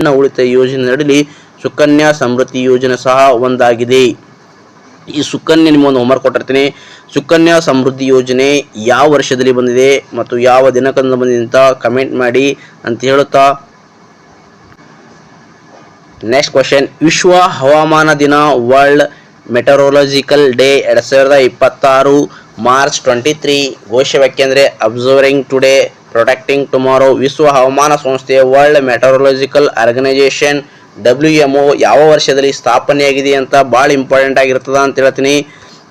ಉಳಿತಾಯ ಯೋಜನೆಯಲ್ಲಿ ಸುಕನ್ಯಾ ಸಮೃದ್ಧಿ ಯೋಜನೆ ಸಹ ಒಂದಾಗಿದೆ. ಈ ಸುಕನ್ಯಾ ನಿಮ್ಮೊಂದು ಹೋಮ್ವರ್ಕ್ ಕೊಟ್ಟಿರ್ತೀನಿ. ಸುಕನ್ಯಾ ಸಮೃದ್ಧಿ ಯೋಜನೆ ಯಾವ ವರ್ಷದಲ್ಲಿ ಬಂದಿದೆ ಮತ್ತು ಯಾವ ದಿನಾಂಕದಿಂದ ಬಂದಿದೆ ಅಂತ ಕಮೆಂಟ್ ಮಾಡಿ ಅಂತ ಹೇಳುತ್ತಾ, ನೆಕ್ಸ್ಟ್ ಕ್ವಶನ್, ವಿಶ್ವ ಹವಾಮಾನ ದಿನ ವರ್ಲ್ಡ್ ಮೆಟೆರೊಲಾಜಿಕಲ್ ಡೇ 2026 ಮಾರ್ಚ್ 23. ಘೋಷವಾಕ್ಯ ಅಂದರೆ ಅಬ್ಸರ್ವಿಂಗ್ ಟುಡೇ ಪ್ರೊಟೆಕ್ಟಿಂಗ್ ಟುಮಾರೋ. ವಿಶ್ವ ಹವಾಮಾನ ಸಂಸ್ಥೆ ವರ್ಲ್ಡ್ ಮೆಟೆರೊಲಾಜಿಕಲ್ ಆರ್ಗನೈಸೇಷನ್ WMO ಯಾವ ವರ್ಷದಲ್ಲಿ ಸ್ಥಾಪನೆಯಾಗಿದೆ ಅಂತ ಭಾಳ ಇಂಪಾರ್ಟೆಂಟ್ ಆಗಿರ್ತದ ಅಂತ ಹೇಳ್ತೀನಿ.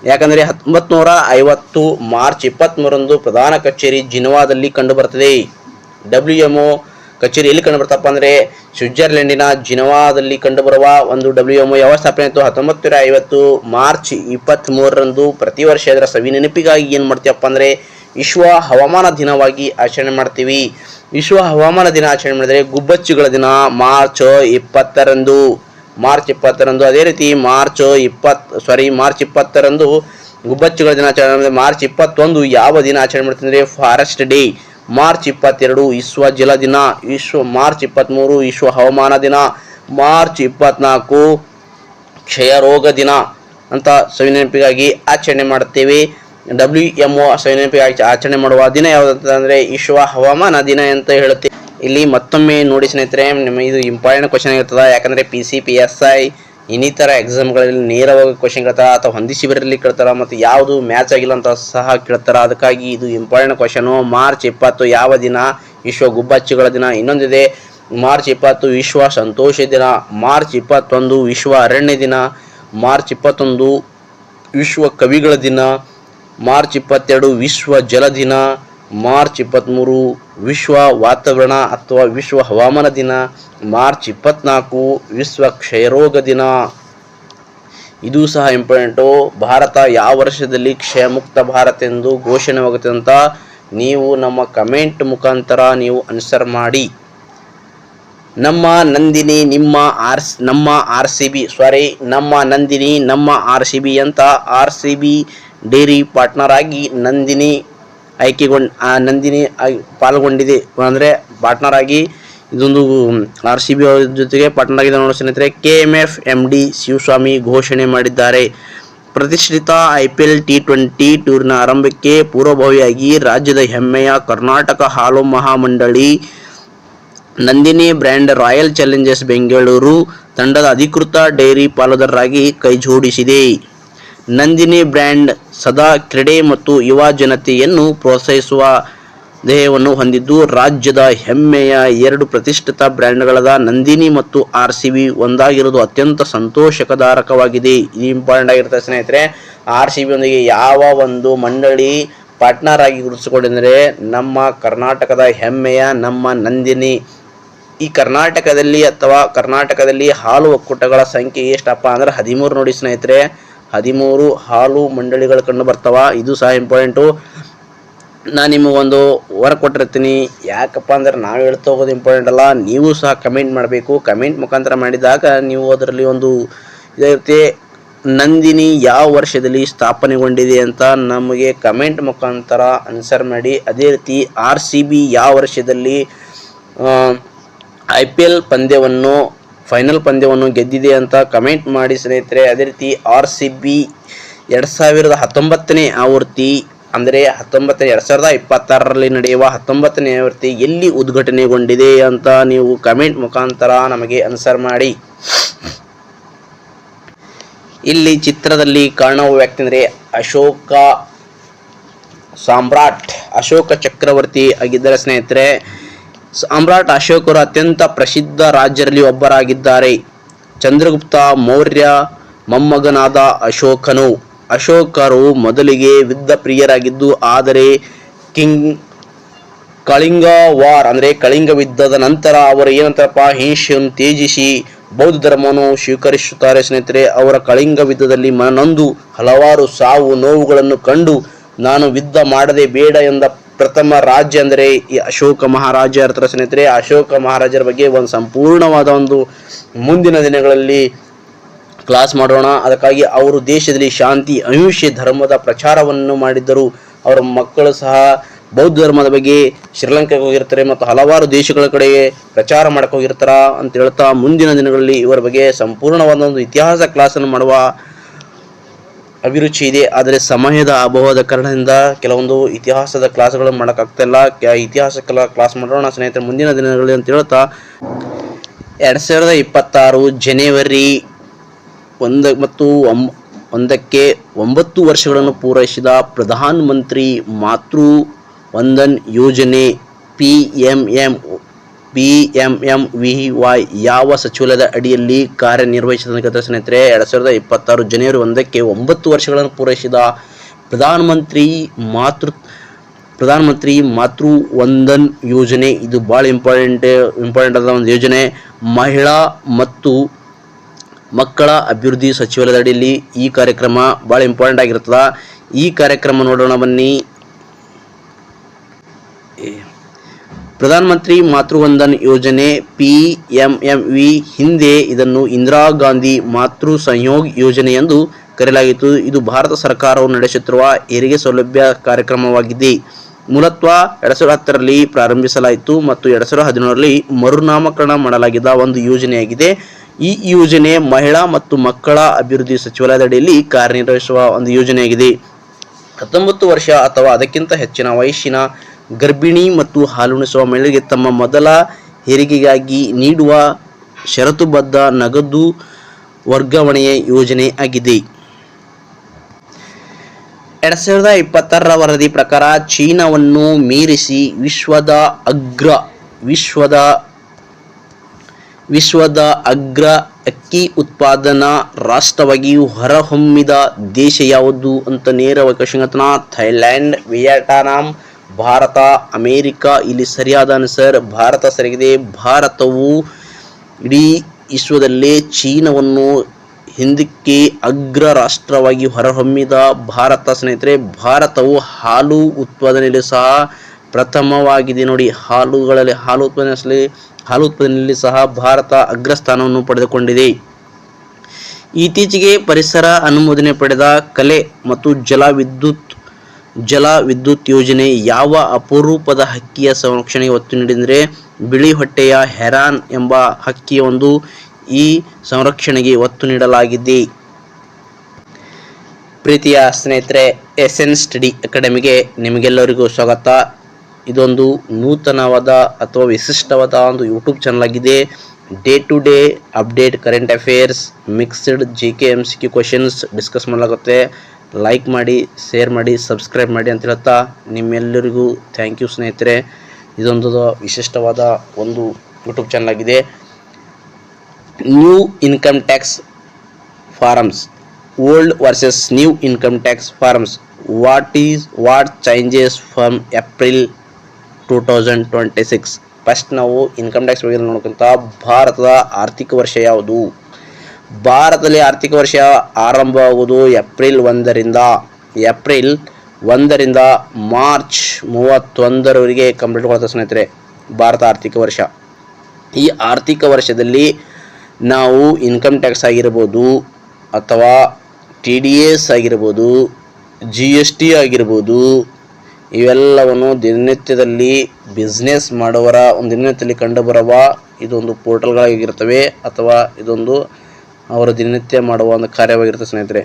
ಯಾಕಂದರೆ 1950 ಮಾರ್ಚ್ 23ರಂದು ಪ್ರಧಾನ ಕಚೇರಿ ಜಿನವಾದಲ್ಲಿ ಕಂಡುಬರ್ತದೆ. WMO ಕಚೇರಿ ಎಲ್ಲಿ ಕಂಡುಬರ್ತಪ್ಪ ಅಂದರೆ ಸ್ವಿಟ್ಜರ್ಲೆಂಡಿನ ಜಿನವಾದಲ್ಲಿ ಕಂಡುಬರುವ ಒಂದು WMO ಯಾವ ಸ್ಥಾಪನೆ ಆಯಿತು? 1950 ಮಾರ್ಚ್ 23ರಂದು. ಪ್ರತಿ ವರ್ಷ ಇದರ ಸವಿ ನೆನಪಿಗಾಗಿ ಏನು ಮಾಡ್ತೀವಪ್ಪ ಅಂದರೆ ವಿಶ್ವ ಹವಾಮಾನ ದಿನವಾಗಿ ಆಚರಣೆ ಮಾಡ್ತೀವಿ. ವಿಶ್ವ ಹವಾಮಾನ ದಿನ ಆಚರಣೆ ಮಾಡಿದರೆ ಗುಬ್ಬಚ್ಚಿಗಳ ದಿನ ಮಾರ್ಚ್ 20ರಂದು. ಅದೇ ರೀತಿ ಮಾರ್ಚ್ 20ರಂದು ಗುಬ್ಬಚ್ಚಿಗಳ ದಿನ ಆಚರಣೆ ಮಾಡಿದರೆ ಮಾರ್ಚ್ 21 ಯಾವ ದಿನ ಆಚರಣೆ ಮಾಡ್ತೀವಿ ಅಂದರೆ ಫಾರೆಸ್ಟ್ ಡೇ. ಮಾರ್ಚ್ 22 ವಿಶ್ವ ಜಲ ದಿನ. ಮಾರ್ಚ್ 23 ವಿಶ್ವ ಹವಾಮಾನ ದಿನ. ಮಾರ್ಚ್ 24 ಕ್ಷಯ ರೋಗ ದಿನ ಅಂತ ಸವಿ ನೆನಪಿಗಾಗಿ ಆಚರಣೆ ಮಾಡುತ್ತೇವೆ. WMO ಸವಿ ನೆನಪಿಗಾಗಿ ಆಚರಣೆ ಮಾಡುವ ದಿನ ಯಾವುದಂತ ಅಂದರೆ ವಿಶ್ವ ಹವಾಮಾನ ದಿನ ಅಂತ ಹೇಳುತ್ತೆ. ಇಲ್ಲಿ ಮತ್ತೊಮ್ಮೆ ನೋಡಿ ಸ್ನೇಹಿತರೆ, ನಿಮಗೆ ಇದು ಇಂಪಾರ್ಟೆಂಟ್ ಕ್ವಶನ್ ಆಗಿರ್ತದೆ. ಯಾಕಂದರೆ PC PSI ಇನ್ನಿತರ ಎಕ್ಸಾಮ್ಗಳಲ್ಲಿ ನೇರವಾಗಿ ಕ್ವಶನ್ ಕೇಳ್ತಾರೆ ಅಥವಾ ಹೊಂದಿಸಿ ಬರಲಿ ಕೇಳ್ತಾರೆ, ಮತ್ತು ಯಾವುದು ಮ್ಯಾಚ್ ಆಗಿಲ್ಲ ಅಂತ ಸಹ ಕೇಳ್ತಾರೆ. ಅದಕ್ಕಾಗಿ ಇದು ಇಂಪಾರ್ಟೆಂಟ್ ಕ್ವಶನು. ಮಾರ್ಚ್ 20 ಯಾವ ದಿನ? ವಿಶ್ವ ಗುಬ್ಬಚ್ಚಿಗಳ ದಿನ. ಇನ್ನೊಂದಿದೆ ಮಾರ್ಚ್ 20 ವಿಶ್ವ ಸಂತೋಷ ದಿನ. ಮಾರ್ಚ್ 21 ವಿಶ್ವ ಅರಣ್ಯ ದಿನ. ಮಾರ್ಚ್ 21 ವಿಶ್ವ ಕವಿಗಳ ದಿನ. ಮಾರ್ಚ್ 22 ವಿಶ್ವ ಜಲ ದಿನ. ಮಾರ್ಚ್ 23 ವಿಶ್ವ ವಾತಾವರಣ ಅಥವಾ ವಿಶ್ವ ಹವಾಮಾನ ದಿನ. ಮಾರ್ಚ್ 24 ವಿಶ್ವ ಕ್ಷಯರೋಗ ದಿನ. ಇದು ಸಹ ಇಂಪಾರ್ಟೆಂಟು. ಭಾರತ ಯಾವ ವರ್ಷದಲ್ಲಿ ಕ್ಷಯಮುಕ್ತ ಭಾರತ ಎಂದು ಘೋಷಣೆಯಾಗುತ್ತೆ ಅಂತ ನೀವು ನಮ್ಮ ಕಮೆಂಟ್ ಮುಖಾಂತರ ನೀವು ಆನ್ಸರ್ ಮಾಡಿ. ನಮ್ಮ ನಂದಿನಿ ನಮ್ಮ RCB ಅಂತ RCB ಡೈರಿ ಪಾರ್ಟ್ನರ್ ಆಗಿ ನಂದಿನಿ ಪಾಲ್ಗೊಂಡಿದೆ, ಅಂದರೆ ಪಾರ್ಟ್ನರ್ ಆಗಿ ಇದೊಂದು RCB ಜೊತೆಗೆ ಪಾರ್ಟ್ನರ್ ಆಗಿದೆ ನೋಡಿ ಸ್ನೇಹಿತರೆ. KMF MD ಶಿವಸ್ವಾಮಿ ಘೋಷಣೆ ಮಾಡಿದ್ದಾರೆ. ಪ್ರತಿಷ್ಠಿತ IPL T20 ಟೂರ್ನ ಆರಂಭಕ್ಕೆ ಪೂರ್ವಭಾವಿಯಾಗಿ ರಾಜ್ಯದ ಹೆಮ್ಮೆಯ ಕರ್ನಾಟಕ ಹಾಲು ಮಹಾಮಂಡಳಿ Nandini brand Royal Challengers Bengaluru ತಂಡದ ಅಧಿಕೃತ ಡೈರಿ ಪಾಲುದಾರರಾಗಿ ಕೈಜೋಡಿಸಿದೆ. ನಂದಿನಿ ಬ್ರ್ಯಾಂಡ್ ಸದಾ ಕ್ರೀಡೆ ಮತ್ತು ಯುವ ಜನತೆಯನ್ನು ಪ್ರೋತ್ಸಾಹಿಸುವ ಧ್ಯೇಯವನ್ನು ಹೊಂದಿದ್ದು, ರಾಜ್ಯದ ಹೆಮ್ಮೆಯ 2 ಪ್ರತಿಷ್ಠಿತ ಬ್ರ್ಯಾಂಡ್ಗಳಾದ ನಂದಿನಿ ಮತ್ತು RCB ಒಂದಾಗಿರುವುದು ಅತ್ಯಂತ ಸಂತೋಷಕರವಾಗಿದೆ. ಇದು ಇಂಪಾರ್ಟೆಂಟ್ ಆಗಿರುತ್ತೆ ಸ್ನೇಹಿತರೆ. RCB ಯೊಂದಿಗೆ ಯಾವ ಒಂದು ಮಂಡಳಿ ಪಾರ್ಟ್ನರ್ ಆಗಿ ಗುರುತಿಸಿಕೊಂಡಿದ್ದಾರೆ? ನಮ್ಮ ಕರ್ನಾಟಕದ ಹೆಮ್ಮೆಯ ನಮ್ಮ ನಂದಿನಿ. ಈ ಕರ್ನಾಟಕದಲ್ಲಿ ಹಾಲು ಒಕ್ಕೂಟಗಳ ಸಂಖ್ಯೆ ಎಷ್ಟಪ್ಪ ಅಂದ್ರೆ 13 ನೋಡಿ ಸ್ನೇಹಿತರೆ. 13 ಹಾಲು ಮಂಡಳಿಗಳು ಕಂಡು ಬರ್ತಾವ. ಇದು ಸಹ ಇಂಪಾರ್ಟೆಂಟು. ನಾನು ನಿಮಗೊಂದು ವರ್ಕ್ ಕೊಟ್ಟಿರ್ತೀನಿ. ಯಾಕಪ್ಪ ಅಂದ್ರೆ ನಾವು ಹೇಳ್ತಾ ಹೋಗೋದು ಇಂಪಾರ್ಟೆಂಟ್ ಅಲ್ಲ, ನೀವು ಸಹ ಕಮೆಂಟ್ ಮಾಡಬೇಕು. ಕಮೆಂಟ್ ಮುಖಾಂತರ ಮಾಡಿದಾಗ ನೀವು ಅದರಲ್ಲಿ ಒಂದು ಇದಿರುತ್ತೆ, ನಂದಿನಿ ಯಾವ ವರ್ಷದಲ್ಲಿ ಸ್ಥಾಪನೆಗೊಂಡಿದೆ ಅಂತ ನಮಗೆ ಕಮೆಂಟ್ ಮುಖಾಂತರ ಆನ್ಸರ್ ಮಾಡಿ. ಅದೇ ರೀತಿ RCB ಯಾವ ವರ್ಷದಲ್ಲಿ IPL ಫೈನಲ್ ಪಂದ್ಯವನ್ನು ಗೆದ್ದಿದೆ ಅಂತ ಕಮೆಂಟ್ ಮಾಡಿ ಸ್ನೇಹಿತರೆ. ಅದೇ ರೀತಿ RCB 2019ನೇ ಆವೃತ್ತಿ ಅಂದರೆ 2026ರಲ್ಲಿ ನಡೆಯುವ 19ನೇ ಆವೃತ್ತಿ ಎಲ್ಲಿ ಉದ್ಘಾಟನೆಗೊಂಡಿದೆ ಅಂತ ನೀವು ಕಮೆಂಟ್ ಮುಖಾಂತರ ನಮಗೆ ಆನ್ಸರ್ ಮಾಡಿ. ಇಲ್ಲಿ ಚಿತ್ರದಲ್ಲಿ ಕಾಣುವ ವ್ಯಕ್ತಿ ಅಂದರೆ ಅಶೋಕ ಚಕ್ರವರ್ತಿ ಆಗಿದ್ದಾರೆ ಸ್ನೇಹಿತರೆ. ಸಾಮ್ರಾಟ್ ಅಶೋಕರು ಅತ್ಯಂತ ಪ್ರಸಿದ್ಧ ರಾಜರಲ್ಲಿ ಒಬ್ಬರಾಗಿದ್ದಾರೆ. ಚಂದ್ರಗುಪ್ತ ಮೌರ್ಯ ಮೊಮ್ಮಗನಾದ ಅಶೋಕರು ಮೊದಲಿಗೆ ಯುದ್ಧ ಪ್ರಿಯರಾಗಿದ್ದು, ಆದರೆ ಕಳಿಂಗ ಯುದ್ಧದ ನಂತರ ಅವರು ಏನಂತಾರಪ್ಪ, ಹಿಂಸೆಯನ್ನು ತ್ಯಜಿಸಿ ಬೌದ್ಧ ಧರ್ಮವನ್ನು ಸ್ವೀಕರಿಸುತ್ತಾರೆ ಸ್ನೇಹಿತರೆ. ಅವರ ಕಳಿಂಗ ಯುದ್ಧದಲ್ಲಿ ಮನನೊಂದು ಹಲವಾರು ಸಾವು ನೋವುಗಳನ್ನು ಕಂಡು ನಾನು ಯುದ್ಧ ಮಾಡದೆ ಬೇಡ ಎಂದ ಪ್ರಥಮ ರಾಜ್ಯ ಅಂದರೆ ಈ ಅಶೋಕ ಮಹಾರಾಜ ಇರ್ತಾರೆ ಸ್ನೇಹಿತರೆ. ಅಶೋಕ ಮಹಾರಾಜರ ಬಗ್ಗೆ ಒಂದು ಸಂಪೂರ್ಣವಾದ ಒಂದು ಮುಂದಿನ ದಿನಗಳಲ್ಲಿ ಕ್ಲಾಸ್ ಮಾಡೋಣ. ಅದಕ್ಕಾಗಿ ಅವರು ದೇಶದಲ್ಲಿ ಶಾಂತಿ ಅಹಿಂಸೆ ಧರ್ಮದ ಪ್ರಚಾರವನ್ನು ಮಾಡಿದ್ದರು. ಅವರ ಮಕ್ಕಳು ಸಹ ಬೌದ್ಧ ಧರ್ಮದ ಬಗ್ಗೆ ಶ್ರೀಲಂಕಾಗೆ ಹೋಗಿರ್ತಾರೆ ಮತ್ತು ಹಲವಾರು ದೇಶಗಳ ಕಡೆಗೆ ಪ್ರಚಾರ ಮಾಡಕ್ಕೆ ಹೋಗಿರ್ತಾರ ಅಂತ ಹೇಳ್ತಾ ಮುಂದಿನ ದಿನಗಳಲ್ಲಿ ಇವರ ಬಗ್ಗೆ ಸಂಪೂರ್ಣವಾದ ಒಂದು ಇತಿಹಾಸ ಕ್ಲಾಸನ್ನು ಮಾಡುವ ಅಭಿರುಚಿ ಇದೆ. ಆದರೆ ಸಮಯದ ಅಭಾವದ ಕಾರಣದಿಂದ ಕೆಲವೊಂದು ಇತಿಹಾಸದ ಕ್ಲಾಸ್ಗಳನ್ನು ಮಾಡೋಕ್ಕಾಗ್ತಾ ಇಲ್ಲ. ಇತಿಹಾಸ ಕ್ಲಾಸ್ ಮಾಡೋಣ ಸ್ನೇಹಿತರೆ ಮುಂದಿನ ದಿನಗಳಲ್ಲಿ ಅಂತ ಹೇಳ್ತಾ 2026 ಜನವರಿ 1 ವರ್ಷಗಳನ್ನು ಪೂರೈಸಿದ ಪ್ರಧಾನ ಮಂತ್ರಿ ಮಾತೃ ವಂದನ್ ಯೋಜನೆ PMMVY ಯಾವ ಸಚಿವಾಲಯದ ಅಡಿಯಲ್ಲಿ ಕಾರ್ಯನಿರ್ವಹಿಸಿದ ಸ್ನೇಹಿತರೆ 2026 ಜನವರಿ 1ಕ್ಕೆ 9 ವರ್ಷಗಳನ್ನು ಪೂರೈಸಿದ ಪ್ರಧಾನಮಂತ್ರಿ ಮಾತೃ ವಂದನ್ ಯೋಜನೆ. ಇದು ಭಾಳ ಇಂಪಾರ್ಟೆಂಟ್ ಆದ ಒಂದು ಯೋಜನೆ. ಮಹಿಳಾ ಮತ್ತು ಮಕ್ಕಳ ಅಭಿವೃದ್ಧಿ ಸಚಿವಾಲಯದ ಅಡಿಯಲ್ಲಿ ಈ ಕಾರ್ಯಕ್ರಮ ಭಾಳ ಇಂಪಾರ್ಟೆಂಟ್ ಆಗಿರ್ತದ. ಈ ಕಾರ್ಯಕ್ರಮ ನೋಡೋಣ ಬನ್ನಿ. ಪ್ರಧಾನ ಮಂತ್ರಿ ಮಾತೃವಂದನ್ ಯೋಜನೆ PMMV ಹಿಂದೆ ಇದನ್ನು ಇಂದಿರಾ ಗಾಂಧಿ ಮಾತೃ ಸಂಯೋಗ್ ಯೋಜನೆ ಎಂದು ಕರೆಯಲಾಗಿತ್ತು. ಇದು ಭಾರತ ಸರ್ಕಾರವು ನಡೆಸುತ್ತಿರುವ ಹೆರಿಗೆ ಸೌಲಭ್ಯ ಕಾರ್ಯಕ್ರಮವಾಗಿದೆ. ಮೂಲತಃ 2010ರಲ್ಲಿ ಪ್ರಾರಂಭಿಸಲಾಯಿತು ಮತ್ತು 2017ರಲ್ಲಿ ಮರುನಾಮಕರಣ ಮಾಡಲಾಗಿದ್ದ ಒಂದು ಯೋಜನೆಯಾಗಿದೆ. ಈ ಯೋಜನೆ ಮಹಿಳಾ ಮತ್ತು ಮಕ್ಕಳ ಅಭಿವೃದ್ಧಿ ಸಚಿವಾಲಯದ ಅಡಿಯಲ್ಲಿ ಕಾರ್ಯನಿರ್ವಹಿಸುವ ಒಂದು ಯೋಜನೆಯಾಗಿದೆ. 19 ವರ್ಷ ಅಥವಾ ಅದಕ್ಕಿಂತ ಹೆಚ್ಚಿನ ವಯಸ್ಸಿನ ಗರ್ಭಿಣಿ ಮತ್ತು ಹಾಲುಣಿಸುವ ಮಹಿಳೆಗೆ ತಮ್ಮ ಮೊದಲ ಹೆರಿಗೆಗಾಗಿ ನೀಡುವ ಷರತ್ತುಬದ್ಧ ನಗದು ವರ್ಗಾವಣೆಯ ಯೋಜನೆ ಆಗಿದೆ. 2026ರ ವರದಿ ಪ್ರಕಾರ ಚೀನಾವನ್ನು ಮೀರಿಸಿ ವಿಶ್ವದ ಅಗ್ರ ಅಕ್ಕಿ ಉತ್ಪಾದನಾ ರಾಷ್ಟ್ರವಾಗಿ ಹೊರಹೊಮ್ಮಿದ ದೇಶ ಯಾವುದು ಅಂತ ನೇರವಾಗಿ question. Thailand, Vietnam, Bharat, America. ಇಲ್ಲಿ ಸರಿಯಾದ ಆನ್ಸರ್ ಭಾರತ ಸರಿಯಾಗಿದೆ. ಭಾರತವು ಇಡೀ ವಿಶ್ವದಲ್ಲೇ ಚೀನಾವನ್ನು ಹಿಂದಕ್ಕೆ ಅಗ್ರ ರಾಷ್ಟ್ರವಾಗಿ ಹೊರಹೊಮ್ಮಿದ ಭಾರತ ಸ್ನೇಹಿತರೆ. ಭಾರತವು ಹಾಲು ಉತ್ಪಾದನೆಯಲ್ಲಿ ಸಹ ಪ್ರಥಮವಾಗಿದೆ ನೋಡಿ. ಹಾಲು ಉತ್ಪಾದನೆಯಲ್ಲಿ ಸಹ ಭಾರತ ಅಗ್ರಸ್ಥಾನವನ್ನು ಪಡೆದುಕೊಂಡಿದೆ. ಇತ್ತೀಚೆಗೆ ಪರಿಸರ ಅನುಮೋದನೆ ಪಡೆದ ಕಲೆ ಮತ್ತು ಜಲ ವಿದ್ಯುತ್ ಯೋಜನೆ ಯಾವ ಅಪರೂಪದ ಹಕ್ಕಿಯ ಸಂರಕ್ಷಣೆಗೆ ಒತ್ತು ನೀಡಿದರೆ ಬಿಳಿ ಹೊಟ್ಟೆಯ ಹೆರಾನ್ ಎಂಬ ಹಕ್ಕಿಯ ಈ ಸಂರಕ್ಷಣೆಗೆ ಒತ್ತು ನೀಡಲಾಗಿದೆ. ಪ್ರೀತಿಯ ಸ್ನೇಹಿತರೆ, SN ಸ್ಟಡಿ ಅಕಾಡೆಮಿಗೆ ನಿಮಗೆಲ್ಲರಿಗೂ ಸ್ವಾಗತ. ಇದೊಂದು ನೂತನವಾದ ಅಥವಾ ವಿಶಿಷ್ಟವಾದ ಒಂದು ಯೂಟ್ಯೂಬ್ ಚಾನಲ್ ಆಗಿದೆ. Day to day update, current affairs, mixed GK MCQ questions discuss ಮಾಡಲಾಗುತ್ತೆ. ಲೈಕ್ ಮಾಡಿ, ಶೇರ್ ಮಾಡಿ, ಸಬ್ಸ್ಕ್ರೈಬ್ ಮಾಡಿ ಅಂತ ಹೇಳ್ತಾ ನಿಮ್ಮೆಲ್ಲರಿಗೂ ಥ್ಯಾಂಕ್ ಯು ಸ್ನೇಹಿತರೆ. ಇದೊಂದು ವಿಶಿಷ್ಟವಾದ ಒಂದು ಯೂಟ್ಯೂಬ್ ಚಾನಲ್ ಆಗಿದೆ. New income tax forms, old versus new income tax forms, what changes from April 2026. First ನಾವು ಇನ್ಕಮ್ ಟ್ಯಾಕ್ಸ್ ಬಗ್ಗೆ ನೋಡ್ಕೊಂತ ಭಾರತದ ಆರ್ಥಿಕ ವರ್ಷ ಯಾವುದು? ಭಾರತದಲ್ಲಿ ಆರ್ಥಿಕ ವರ್ಷ ಆರಂಭವಾಗುವುದು ಏಪ್ರಿಲ್ 1ರಿಂದ ಮಾರ್ಚ್ 31ರವರೆಗೆ ಕಂಪ್ಲೀಟ್ ಮಾಡ್ತಾರೆ ಸ್ನೇಹಿತರೆ ಭಾರತ ಆರ್ಥಿಕ ವರ್ಷ. ಈ ಆರ್ಥಿಕ ವರ್ಷದಲ್ಲಿ ನಾವು ಇನ್ಕಮ್ ಟ್ಯಾಕ್ಸ್ ಆಗಿರ್ಬೋದು ಅಥವಾ TDS ಆಗಿರ್ಬೋದು, GST ಆಗಿರ್ಬೋದು, ಇವೆಲ್ಲವನ್ನು ದಿನನಿತ್ಯದಲ್ಲಿ ಬಿಸ್ನೆಸ್ ಮಾಡುವರ ಒಂದು ದಿನನಿತ್ಯದಲ್ಲಿ ಕಂಡುಬರುವ ಇದೊಂದು ಪೋರ್ಟಲ್ಗಳಾಗಿರ್ತವೆ ಅಥವಾ ಇದೊಂದು ಅವರ ದಿನನಿತ್ಯ ಮಾಡುವ ಒಂದು ಕಾರ್ಯವಾಗಿರುತ್ತೆ ಸ್ನೇಹಿತರೆ.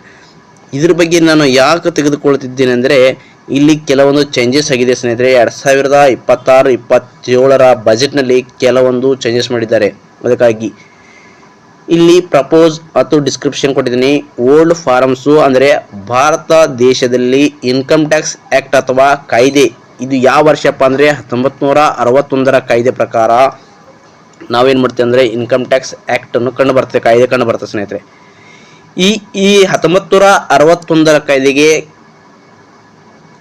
ಇದ್ರ ಬಗ್ಗೆ ನಾನು ಯಾಕೆ ತೆಗೆದುಕೊಳ್ತಿದ್ದೇನೆ ಅಂದರೆ ಇಲ್ಲಿ ಕೆಲವೊಂದು ಚೇಂಜಸ್ ಆಗಿದೆ ಸ್ನೇಹಿತರೆ. 2026-27ರ ಬಜೆಟ್ನಲ್ಲಿ ಕೆಲವೊಂದು ಚೇಂಜಸ್ ಮಾಡಿದ್ದಾರೆ. ಅದಕ್ಕಾಗಿ ಇಲ್ಲಿ ಪ್ರಪೋಸ್ ಮತ್ತು ಡಿಸ್ಕ್ರಿಪ್ಷನ್ ಕೊಟ್ಟಿದ್ದೀನಿ. ಓಲ್ಡ್ ಫಾರಮ್ಸು ಅಂದರೆ ಭಾರತ ದೇಶದಲ್ಲಿ ಇನ್ಕಮ್ ಟ್ಯಾಕ್ಸ್ ಆ್ಯಕ್ಟ್ ಅಥವಾ ಕಾಯ್ದೆ, ಇದು ಯಾವ ವರ್ಷಪ್ಪ ಅಂದರೆ 1961ರ ಕಾಯ್ದೆ ಪ್ರಕಾರ ನಾವೇನು ಮಾಡ್ತೀವಿ ಅಂದರೆ ಇನ್ಕಮ್ ಟ್ಯಾಕ್ಸ್ ಆ್ಯಕ್ಟನ್ನು ಕಾಯ್ದೆ ಕಂಡು ಬರ್ತದೆ ಸ್ನೇಹಿತರೆ. ಈ 1961ರ ಕಾಯ್ದೆಗೆ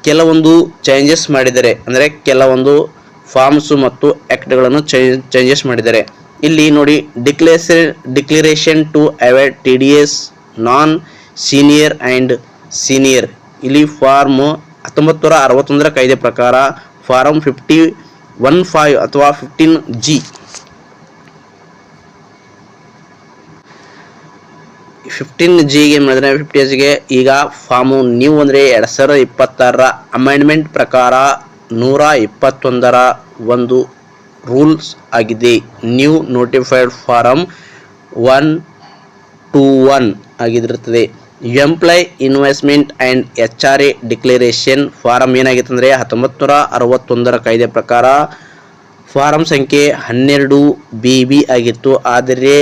ಕೆಲವೊಂದು ಚೇಂಜಸ್ ಮಾಡಿದ್ದಾರೆ. ಅಂದರೆ ಕೆಲವೊಂದು ಫಾರ್ಮ್ಸು ಮತ್ತು ಆ್ಯಕ್ಟ್ಗಳನ್ನು ಚೇಂಜಸ್ ಮಾಡಿದ್ದಾರೆ. ಇಲ್ಲಿ ನೋಡಿ, declaration to avoid TDS non senior and senior. ಇಲ್ಲಿ ಫಾರ್ಮ್ 1961ರ ಕಾಯ್ದೆ ಪ್ರಕಾರ ಫಾರಂ 15 ಅಥವಾ 15G. 15Gಗೆ ಏನು ಮಾಡಿದ್ರೆ 50Gಗೆ ಈಗ ಫಾರ್ಮು ನ್ಯೂ ಅಂದರೆ 2026ರ ಅಮೆಂಡ್ಮೆಂಟ್ ಪ್ರಕಾರ 121ರ ಒಂದು ರೂಲ್ಸ್ ಆಗಿದೆ. ನ್ಯೂ ನೋಟಿಫೈಡ್ ಫಾರಂ 121 ಆಗಿರುತ್ತದೆ. Employee investment and HRA declaration form ಏನಾಗಿತ್ತು ಅಂದರೆ 1961ರ ಕಾಯ್ದೆ ಪ್ರಕಾರ ಫಾರಂ ಸಂಖ್ಯೆ 12 BB ಆಗಿತ್ತು. ಆದರೆ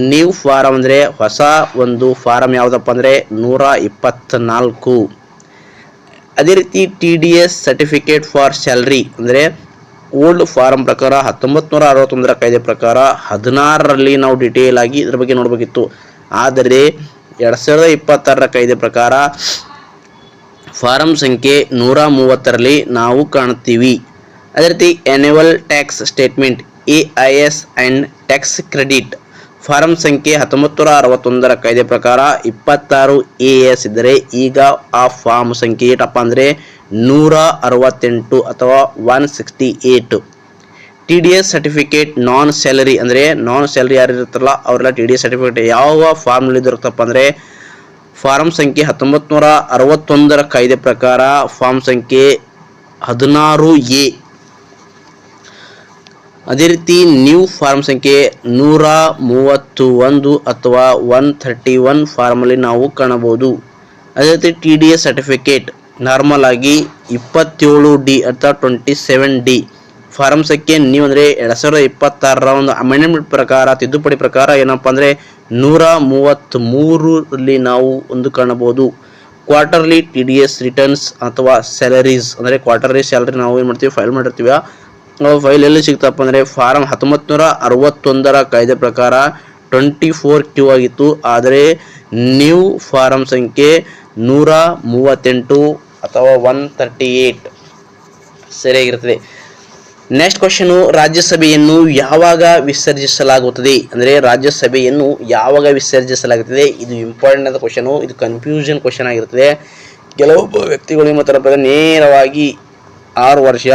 ನ್ಯೂ ಫಾರಂ ಅಂದರೆ ಹೊಸ ಒಂದು ಫಾರಂ ಯಾವುದಪ್ಪ ಅಂದರೆ 124. ಅದೇ ರೀತಿ TDS ಸರ್ಟಿಫಿಕೇಟ್ ಫಾರ್ ಸ್ಯಾಲ್ರಿ ಅಂದರೆ ಓಲ್ಡ್ ಫಾರಂ ಪ್ರಕಾರ 1961ರ ಕಾಯ್ದೆ ಪ್ರಕಾರ 16ರಲ್ಲಿ ನಾವು ಡಿಟೇಲ್ ಆಗಿ ಇದ್ರ ಬಗ್ಗೆ ನೋಡಬೇಕಿತ್ತು. ಆದರೆ 2026ರ ಕಾಯ್ದೆ ಪ್ರಕಾರ ಫಾರಂ ಸಂಖ್ಯೆ 130ರಲ್ಲಿ ನಾವು ಕಾಣುತ್ತೀವಿ. ಅದೇ ರೀತಿ annual tax statement AIS and tax credit form ಸಂಖ್ಯೆ 1961ರ ಕಾಯ್ದೆ ಪ್ರಕಾರ 26 AS ಇದ್ದರೆ ಈಗ ಆ ಫಾರ್ಮ್ ಸಂಖ್ಯೆ ಏಟಪ್ಪ ಅಂದರೆ 168 ಅಥವಾ 168. TDS ಸರ್ಟಿಫಿಕೇಟ್ ನಾನ್ ಸ್ಯಾಲರಿ ಅಂದರೆ ನಾನ್ ಸ್ಯಾಲರಿ ಯಾರು ಇರುತ್ತಲ್ಲ ಅವರೆಲ್ಲ TDS ಸರ್ಟಿಫಿಕೇಟ್ ಯಾವ ಫಾರ್ಮ್ನಲ್ಲಿ ಇರುತ್ತಪ್ಪ ಅಂದರೆ ಫಾರಂ ಸಂಖ್ಯೆ 1961ರ ಕಾಯ್ದೆ ಪ್ರಕಾರ ಫಾರ್ಮ್ ಸಂಖ್ಯೆ 16A. ಅದೇ ರೀತಿ ನ್ಯೂ ಫಾರ್ಮ್ ಸಂಖ್ಯೆ 131 ಅಥವಾ 131 ಫಾರ್ಮಲ್ಲಿ ನಾವು ಕಾಣಬಹುದು. ಅದೇ ರೀತಿ TDS ಸರ್ಟಿಫಿಕೇಟ್ ನಾರ್ಮಲ್ ಆಗಿ 27D ಅಥವಾ 27D ಫಾರಂ ಸಂಖ್ಯೆ ನೀವು ಅಂದರೆ 2026ರ ಒಂದು ಅಮೆಂಡ್ಮೆಂಟ್ ಪ್ರಕಾರ ತಿದ್ದುಪಡಿ ಪ್ರಕಾರ ಏನಪ್ಪ ಅಂದರೆ 133ರಲ್ಲಿ ನಾವು ಒಂದು ಕಾಣಬಹುದು. ಕ್ವಾರ್ಟರ್ಲಿ TDS ರಿಟರ್ನ್ಸ್ ಅಥವಾ ಸ್ಯಾಲರೀಸ್ ಅಂದರೆ ಕ್ವಾರ್ಟರ್ಲಿ ಸ್ಯಾಲರಿ ನಾವು ಏನು ಮಾಡ್ತೀವಿ ಫೈಲ್ ಮಾಡಿರ್ತೀವಿ. ಫೈಲ್ ಎಲ್ಲಿ ಸಿಗ್ತಪ್ಪ ಅಂದರೆ ಫಾರಂ 1961ರ ಕಾಯ್ದೆ ಪ್ರಕಾರ 24Q ಆಗಿತ್ತು. ಆದರೆ ನ್ಯೂ ಫಾರಂ ಸಂಖ್ಯೆ 138 ಅಥವಾ 138 ಸರಿಯಾಗಿರ್ತದೆ. ನೆಕ್ಸ್ಟ್ ಕ್ವಶನು, ರಾಜ್ಯಸಭೆಯನ್ನು ಯಾವಾಗ ವಿಸರ್ಜಿಸಲಾಗುತ್ತದೆ ಅಂದರೆ ರಾಜ್ಯಸಭೆಯನ್ನು ಯಾವಾಗ ವಿಸರ್ಜಿಸಲಾಗುತ್ತದೆ. ಇದು ಇಂಪಾರ್ಟೆಂಟ್ ಆದ ಕ್ವಶನು, ಇದು ಕನ್ಫ್ಯೂಷನ್ ಕ್ವಶನ್ ಆಗಿರ್ತದೆ. ಕೆಲವೊಬ್ಬ ವ್ಯಕ್ತಿಗಳು ನಿಮ್ಮ ಥರ ನೇರವಾಗಿ 6 ವರ್ಷ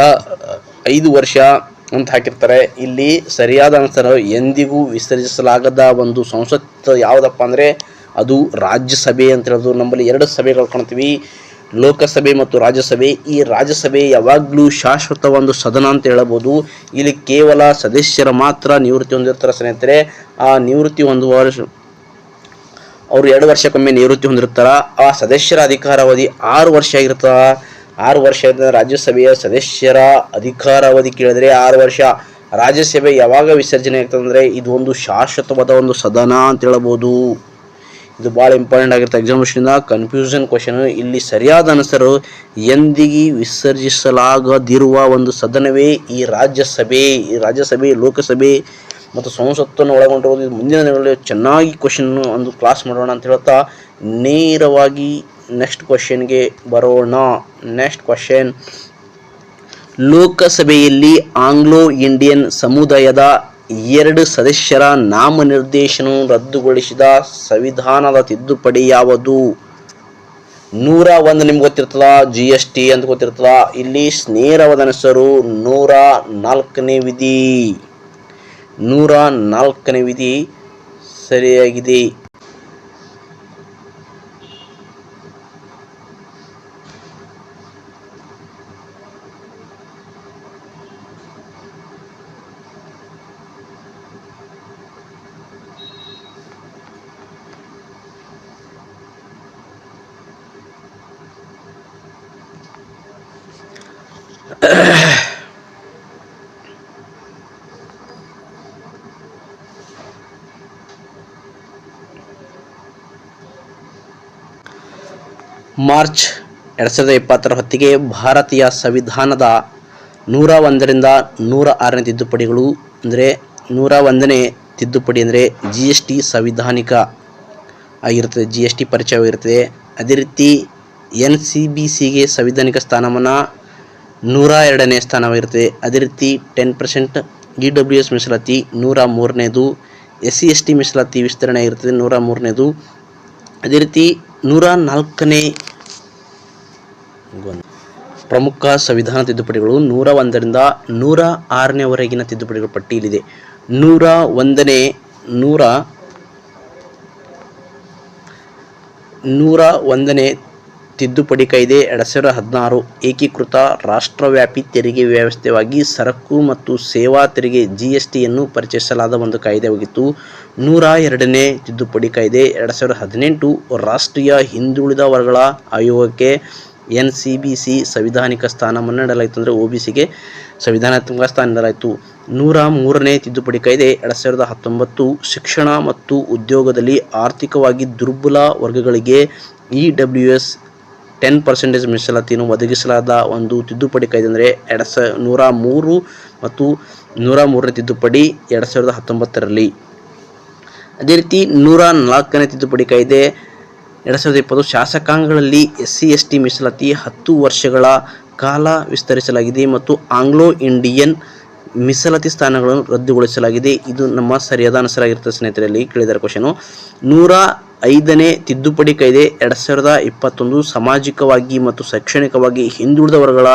5 ವರ್ಷ ಅಂತ ಹಾಕಿರ್ತಾರೆ. ಇಲ್ಲಿ ಸರಿಯಾದ ಆನ್ಸರ್ ಎಂದಿಗೂ ವಿಸರ್ಜಿಸಲಾಗದ ಒಂದು ಸಂಸತ್ತು ಯಾವುದಪ್ಪ ಅಂದರೆ ಅದು ರಾಜ್ಯಸಭೆ ಅಂತ ಹೇಳೋದು. ನಮ್ಮಲ್ಲಿ 2 ಸಭೆಗಳು ಕಾಣ್ತೀವಿ, ಲೋಕಸಭೆ ಮತ್ತು ರಾಜ್ಯಸಭೆ. ಈ ರಾಜ್ಯಸಭೆ ಯಾವಾಗಲೂ ಶಾಶ್ವತ ಒಂದು ಸದನ ಅಂತ ಹೇಳಬಹುದು. ಇಲ್ಲಿ ಕೇವಲ ಸದಸ್ಯರ ಮಾತ್ರ ನಿವೃತ್ತಿ ಹೊಂದಿರ್ತಾರೆ ಸ್ನೇಹಿತರೆ. ಆ ನಿವೃತ್ತಿ ಹೊಂದುವ ಅವರು 2 ವರ್ಷಕ್ಕೊಮ್ಮೆ ನಿವೃತ್ತಿ ಹೊಂದಿರ್ತಾರ. ಆ ಸದಸ್ಯರ ಅಧಿಕಾರಾವಧಿ 6 ವರ್ಷ ಆಗಿರ್ತಾರ. 6 ವರ್ಷ ರಾಜ್ಯಸಭೆಯ ಸದಸ್ಯರ ಅಧಿಕಾರಾವಧಿ ಕೇಳಿದ್ರೆ 6 ವರ್ಷ. ರಾಜ್ಯಸಭೆ ಯಾವಾಗ ವಿಸರ್ಜನೆ ಆಗ್ತದೆ ಅಂದರೆ ಇದು ಒಂದು ಶಾಶ್ವತವಾದ ಒಂದು ಸದನ ಅಂತ ಹೇಳಬಹುದು. ಇದು ಭಾಳ ಇಂಪಾರ್ಟೆಂಟ್ ಆಗಿರುತ್ತೆ ಎಕ್ಸಾಮಿನೇಷನ್ ಕನ್ಫ್ಯೂಷನ್ ಕ್ವಶನ್. ಇಲ್ಲಿ ಸರಿಯಾದ ಆನ್ಸರು ಎಂದಿಗೂ ವಿಸರ್ಜಿಸಲಾಗದಿರುವ ಒಂದು ಸದನವೇ ಈ ರಾಜ್ಯಸಭೆ. ಈ ರಾಜ್ಯಸಭೆ ಲೋಕಸಭೆ ಮತ್ತು ಸಂಸತ್ತನ್ನು ಒಳಗೊಂಡಿರುವುದು. ಇದು ಮುಂದಿನ ದಿನಗಳಲ್ಲಿ ಚೆನ್ನಾಗಿ ಕ್ವಶನ್ ಒಂದು ಕ್ಲಾಸ್ ಮಾಡೋಣ ಅಂತ ಹೇಳ್ತಾ ನೇರವಾಗಿ ನೆಕ್ಸ್ಟ್ ಕ್ವಶನ್ಗೆ ಬರೋಣ. ನೆಕ್ಸ್ಟ್ ಕ್ವಶನ್, ಲೋಕಸಭೆಯಲ್ಲಿ ಆಂಗ್ಲೋ ಇಂಡಿಯನ್ ಸಮುದಾಯದ 2 ಸದಸ್ಯರ ನಾಮನಿರ್ದೇಶನ ರದ್ದುಗೊಳಿಸಿದ ಸಂವಿಧಾನದ ತಿದ್ದುಪಡಿ ಯಾವುದು? 101 ನಿಮ್ಗೆ ಗೊತ್ತಿರ್ತದ, GST ಅಂತ ಗೊತ್ತಿರ್ತದ. ಇಲ್ಲಿ ನೇರವಾದ ಹೆಸರು 104ನೇ ವಿಧಿ. 104ನೇ ವಿಧಿ ಸರಿಯಾಗಿದೆ. ಮಾರ್ಚ್ 2020ರ ಹೊತ್ತಿಗೆ ಭಾರತೀಯ ಸಂವಿಧಾನದ 101ರಿಂದ 106ನೇ ತಿದ್ದುಪಡಿಗಳು ಅಂದರೆ 101ನೇ ತಿದ್ದುಪಡಿ ಅಂದರೆ GST ಸಂವಿಧಾನಿಕ ಆಗಿರುತ್ತದೆ, GST ಪರಿಚಯವಾಗಿರುತ್ತದೆ. ಅದೇ ರೀತಿ NCBCಗೆ ಸಂವಿಧಾನಿಕ ಸ್ಥಾನಮಾನ 102ನೇ ಸ್ಥಾನವಾಗಿರುತ್ತದೆ. ಅದೇ ರೀತಿ 10% EWS ಮೀಸಲಾತಿ 103ನೇದು, SC ST ಮೀಸಲಾತಿ ವಿಸ್ತರಣೆ ಆಗಿರ್ತದೆ 103ನೇದು. ಅದೇ ರೀತಿ 104ನೇ ಪ್ರಮುಖ ಸಂವಿಧಾನ ತಿದ್ದುಪಡಿಗಳು 101ರಿಂದ 106ನೇವರೆಗಿನ ತಿದ್ದುಪಡಿಗಳ ಪಟ್ಟಿಯಲ್ಲಿದೆ. 101ನೇ ತಿದ್ದುಪಡಿ ಕಾಯ್ದೆ 2016 ಏಕೀಕೃತ ರಾಷ್ಟ್ರವ್ಯಾಪಿ ತೆರಿಗೆ ವ್ಯವಸ್ಥೆಗಾಗಿ ಸರಕು ಮತ್ತು ಸೇವಾ ತೆರಿಗೆ GSTಯನ್ನು ಪರಿಚಯಿಸಲಾದ ಒಂದು ಕಾಯ್ದೆಯಾಗಿತ್ತು. 102ನೇ ತಿದ್ದುಪಡಿ ಕಾಯ್ದೆ 2018 ರಾಷ್ಟ್ರೀಯ ಹಿಂದುಳಿದ ವರ್ಗಗಳ ಆಯೋಗಕ್ಕೆ NCBC ಸಂವಿಧಾನಿಕ ಸ್ಥಾನವನ್ನು ನೀಡಲಾಯಿತು. ಅಂದರೆ OBCಗೆ ಸಂವಿಧಾನಾತ್ಮಕ ಸ್ಥಾನ ನೀಡಲಾಯಿತು. 103ನೇ ತಿದ್ದುಪಡಿ ಕಾಯ್ದೆ 2019 ಶಿಕ್ಷಣ ಮತ್ತು ಉದ್ಯೋಗದಲ್ಲಿ ಆರ್ಥಿಕವಾಗಿ ದುರ್ಬಲ ವರ್ಗಗಳಿಗೆ EWS 10% ಮೀಸಲಾತಿಯನ್ನು ಒದಗಿಸಲಾದ ಒಂದು ತಿದ್ದುಪಡಿ ಕಾಯ್ದೆ ಅಂದರೆ 103 ಮತ್ತು 103ನೇ ತಿದ್ದುಪಡಿ 2019ರಲ್ಲಿ. ಅದೇ ರೀತಿ 104ನೇ ತಿದ್ದುಪಡಿ ಕಾಯ್ದೆ 2020 ಶಾಸಕಾಂಗಗಳಲ್ಲಿ SC/ST ಮೀಸಲಾತಿ 10 ವರ್ಷಗಳ ಕಾಲ ವಿಸ್ತರಿಸಲಾಗಿದೆ ಮತ್ತು ಆಂಗ್ಲೋ ಇಂಡಿಯನ್ ಮೀಸಲಾತಿ ಸ್ಥಾನಗಳನ್ನು ರದ್ದುಗೊಳಿಸಲಾಗಿದೆ. ಇದು ನಮ್ಮ ಸರಿಯಾದ ಆನ್ಸರ್ ಆಗಿರ್ತದೆ ಸ್ನೇಹಿತರಲ್ಲಿ ಕೇಳಿದರೆ ಕ್ವಶನು. 105ನೇ ತಿದ್ದುಪಡಿ ಕಾಯ್ದೆ 2021 ಸಾಮಾಜಿಕವಾಗಿ ಮತ್ತು ಶೈಕ್ಷಣಿಕವಾಗಿ ಹಿಂದುಳಿದ ವರ್ಗಗಳ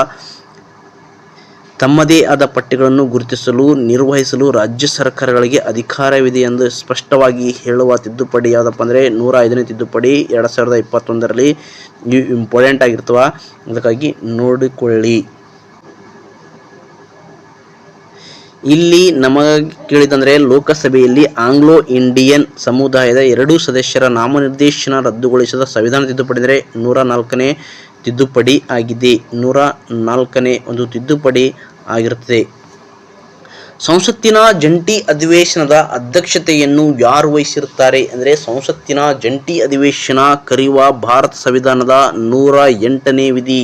ತಮ್ಮದೇ ಆದ ಪಟ್ಟಿಗಳನ್ನು ಗುರುತಿಸಲು ನಿರ್ವಹಿಸಲು ರಾಜ್ಯ ಸರ್ಕಾರಗಳಿಗೆ ಅಧಿಕಾರವಿದೆ ಎಂದು ಸ್ಪಷ್ಟವಾಗಿ ಹೇಳುವ ತಿದ್ದುಪಡಿ ಯಾವುದಪ್ಪ ಅಂದರೆ 105ನೇ ತಿದ್ದುಪಡಿ 2021ರಲ್ಲಿ. ಇವು ಇಂಪಾರ್ಟೆಂಟ್ ಆಗಿರ್ತವ, ಅದಕ್ಕಾಗಿ ನೋಡಿಕೊಳ್ಳಿ. ಇಲ್ಲಿ ನಮಗೆ ಕೇಳಿದಂದರೆ ಲೋಕಸಭೆಯಲ್ಲಿ ಆಂಗ್ಲೋ ಇಂಡಿಯನ್ ಸಮುದಾಯದ 2 ಸದಸ್ಯರ ನಾಮನಿರ್ದೇಶನ ರದ್ದುಗೊಳಿಸಿದ ಸಂವಿಧಾನ ತಿದ್ದುಪಡಿ ಅಂದರೆ 104ನೇ ತಿದ್ದುಪಡಿ ಆಗಿದೆ. 104ನೇ ಒಂದು ತಿದ್ದುಪಡಿ ಆಗಿರುತ್ತದೆ. ಸಂಸತ್ತಿನ ಜಂಟಿ ಅಧಿವೇಶನದ ಅಧ್ಯಕ್ಷತೆಯನ್ನು ಯಾರು ವಹಿಸಿರುತ್ತಾರೆ ಅಂದರೆ ಸಂಸತ್ತಿನ ಜಂಟಿ ಅಧಿವೇಶನ ಕರೆಯುವ ಭಾರತ ಸಂವಿಧಾನದ 108ನೇ ವಿಧಿ.